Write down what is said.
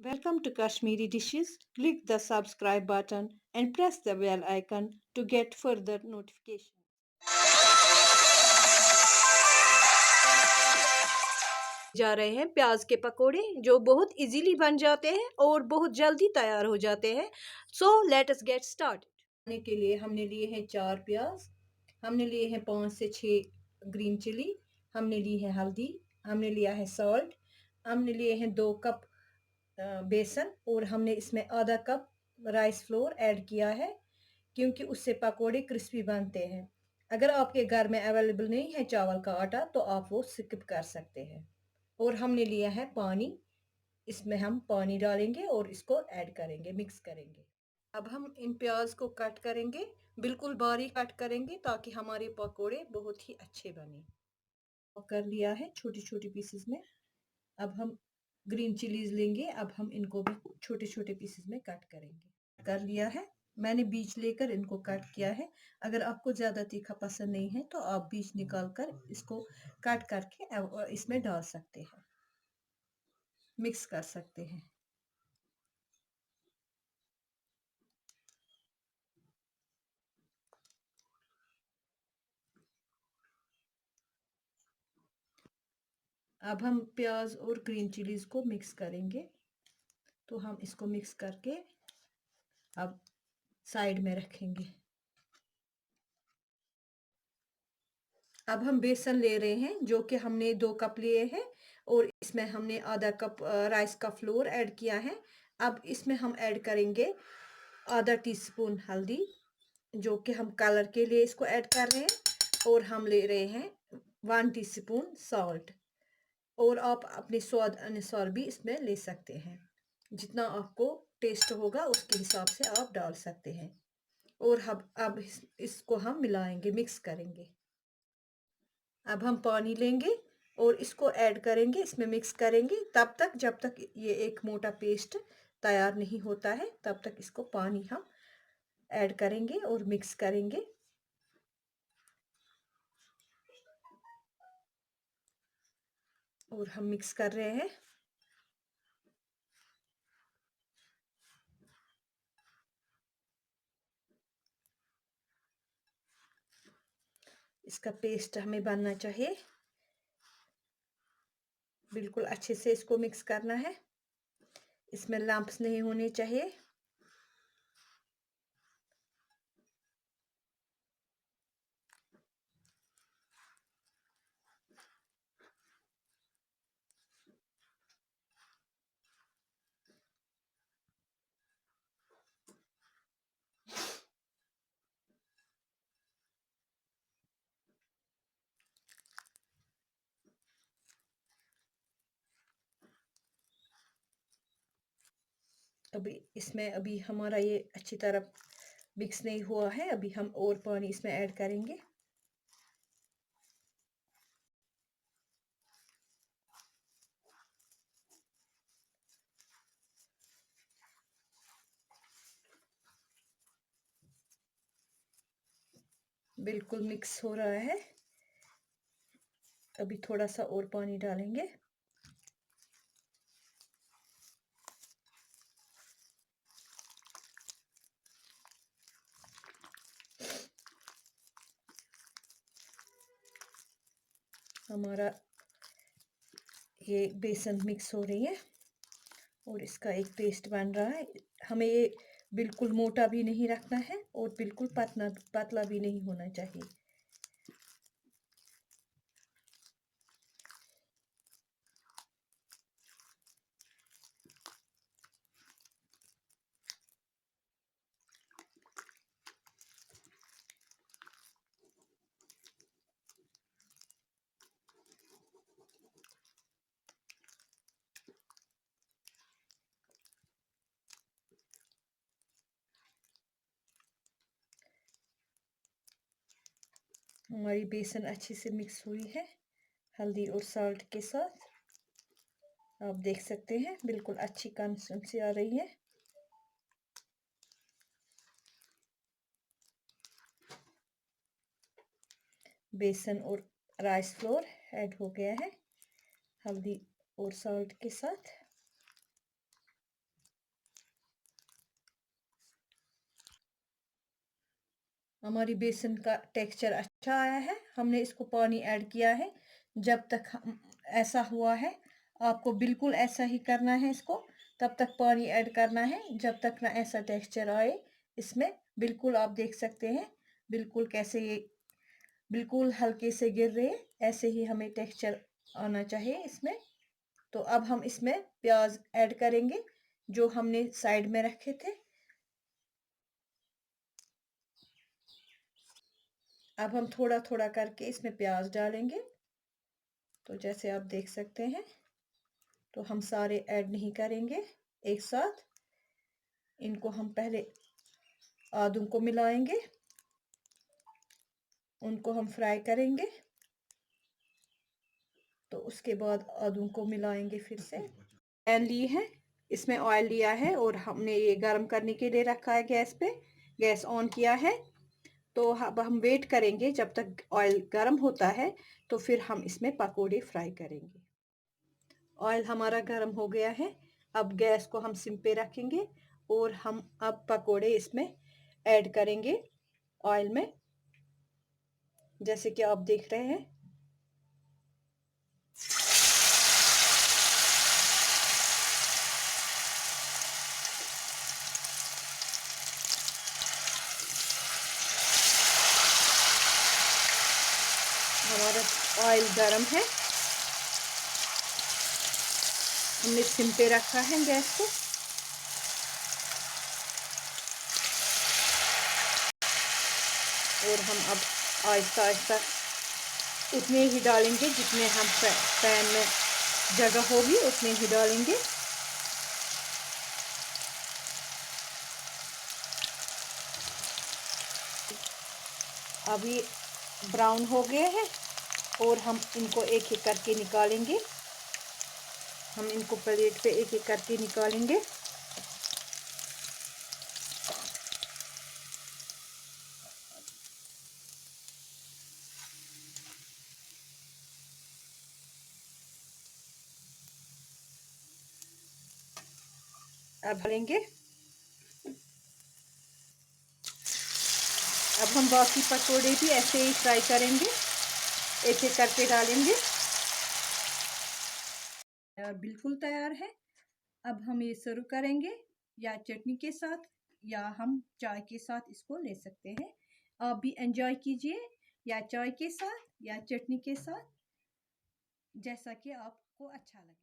Welcome to Kashmiri Dishes. Click the subscribe button and press the bell icon to get further notification. जा रहे हैं प्याज के पकोड़े जो बहुत इजीली बन जाते हैं और बहुत जल्दी तैयार हो जाते हैं। So let us get start. बनाने के लिए हमने लिए हैं 4 प्याज, हमने लिए हैं 5 से 6 ग्रीन चिली, हमने ली है हल्दी, हमने लिया है सॉल्ट, हमने लिए हैं 2 कप बेसन और हमने इसमें आधा कप राइस फ्लोर ऐड किया है क्योंकि उससे पकोड़े क्रिस्पी बनते हैं। अगर आपके घर में अवेलेबल नहीं है चावल का आटा तो आप वो स्किप कर सकते हैं। और हमने लिया है पानी, इसमें हम पानी डालेंगे और इसको ऐड करेंगे, मिक्स करेंगे। अब हम इन प्याज को कट करेंगे, बिल्कुल बारीक कट करेंगे ताकि हमारे पकोड़े बहुत ही अच्छे बने। कर लिया है छोटी छोटी पीसेस में। अब हम ग्रीन चिलीज लेंगे, अब हम इनको भी छोटे छोटे पीसेस में कट करेंगे। कर लिया है, मैंने बीज लेकर इनको कट किया है। अगर आपको ज़्यादा तीखा पसंद नहीं है तो आप बीज निकाल कर इसको कट करके इसमें डाल सकते हैं, मिक्स कर सकते हैं। अब हम प्याज और ग्रीन चिलीज को मिक्स करेंगे, तो हम इसको मिक्स करके अब साइड में रखेंगे। अब हम बेसन ले रहे हैं जो कि हमने 2 कप लिए हैं और इसमें हमने आधा कप राइस का फ्लोर ऐड किया है। अब इसमें हम ऐड करेंगे आधा टीस्पून हल्दी जो कि हम कलर के लिए इसको ऐड कर रहे हैं, और हम ले रहे हैं 1 टीस्पून सॉल्ट, और आप अपने स्वाद अनुसार भी इसमें ले सकते हैं। जितना आपको टेस्ट होगा उसके हिसाब से आप डाल सकते हैं। और अब इसको हम मिलाएंगे, मिक्स करेंगे। अब हम पानी लेंगे और इसको ऐड करेंगे, इसमें मिक्स करेंगे तब तक जब तक ये एक मोटा पेस्ट तैयार नहीं होता है, तब तक इसको पानी हम ऐड करेंगे और मिक्स करेंगे। और हम मिक्स कर रहे हैं। इसका पेस्ट हमें बनना चाहिए, बिल्कुल अच्छे से इसको मिक्स करना है, इसमें लम्प्स नहीं होने चाहिए। अभी हमारा ये अच्छी तरह मिक्स नहीं हुआ है, अभी हम और पानी इसमें ऐड करेंगे। बिल्कुल मिक्स हो रहा है, अभी थोड़ा सा और पानी डालेंगे। हमारा ये बेसन मिक्स हो रही है और इसका एक पेस्ट बन रहा है। हमें ये बिल्कुल मोटा भी नहीं रखना है और बिल्कुल पतला पतला भी नहीं होना चाहिए। हमारी बेसन अच्छे से मिक्स हुई है हल्दी और सॉल्ट के साथ। आप देख सकते हैं बिल्कुल अच्छी कंसिस्टेंसी आ रही है। बेसन और राइस फ्लोर ऐड हो गया है हल्दी और सॉल्ट के साथ। हमारी बेसन का टेक्सचर अच्छा आया है। हमने इसको पानी ऐड किया है। जब तक ऐसा हुआ है, आपको बिल्कुल ऐसा ही करना है इसको, तब तक पानी ऐड करना है जब तक ना ऐसा टेक्सचर आए इसमें। बिल्कुल आप देख सकते हैं बिल्कुल कैसे ये बिल्कुल हल्के से गिर रहे हैं, ऐसे ही हमें टेक्सचर आना चाहिए इसमें। तो अब हम इसमें प्याज ऐड करेंगे जो हमने साइड में रखे थे। अब हम थोड़ा थोड़ा करके इसमें प्याज डालेंगे। तो जैसे आप देख सकते हैं, तो हम सारे ऐड नहीं करेंगे एक साथ। इनको हम पहले आदू को मिलाएंगे, उनको हम फ्राई करेंगे। तो उसके बाद आदू को मिलाएंगे फिर से। पैन ली है, इसमें ऑयल लिया है और हमने ये गर्म करने के लिए रखा है गैस पे। गैस ऑन किया है। तो अब हम वेट करेंगे जब तक ऑयल गर्म होता है, तो फिर हम इसमें पकोड़े फ्राई करेंगे। ऑयल हमारा गर्म हो गया है। अब गैस को हम सिम पे रखेंगे और हम अब पकोड़े इसमें ऐड करेंगे ऑयल में, जैसे कि आप देख रहे हैं। हमारा ऑयल गर्म है, हमने सिम पे रखा है गैस को। और हम अब आहिस्ता आहिस्ता उतने ही डालेंगे जितने हम पैन में जगह होगी, उतने ही डालेंगे। अभी ब्राउन हो गए हैं और हम इनको एक एक करके निकालेंगे। हम इनको प्लेट पे एक एक करके निकालेंगे। अब डालेंगे। अब हम बाकी पकोड़े भी ऐसे ही फ्राई करेंगे, एक एक करके डालेंगे। बिल्कुल तैयार है। अब हम ये सर्व करेंगे या चटनी के साथ, या हम चाय के साथ इसको ले सकते हैं। आप भी एंजॉय कीजिए, या चाय के साथ या चटनी के साथ, जैसा कि आपको अच्छा लगे।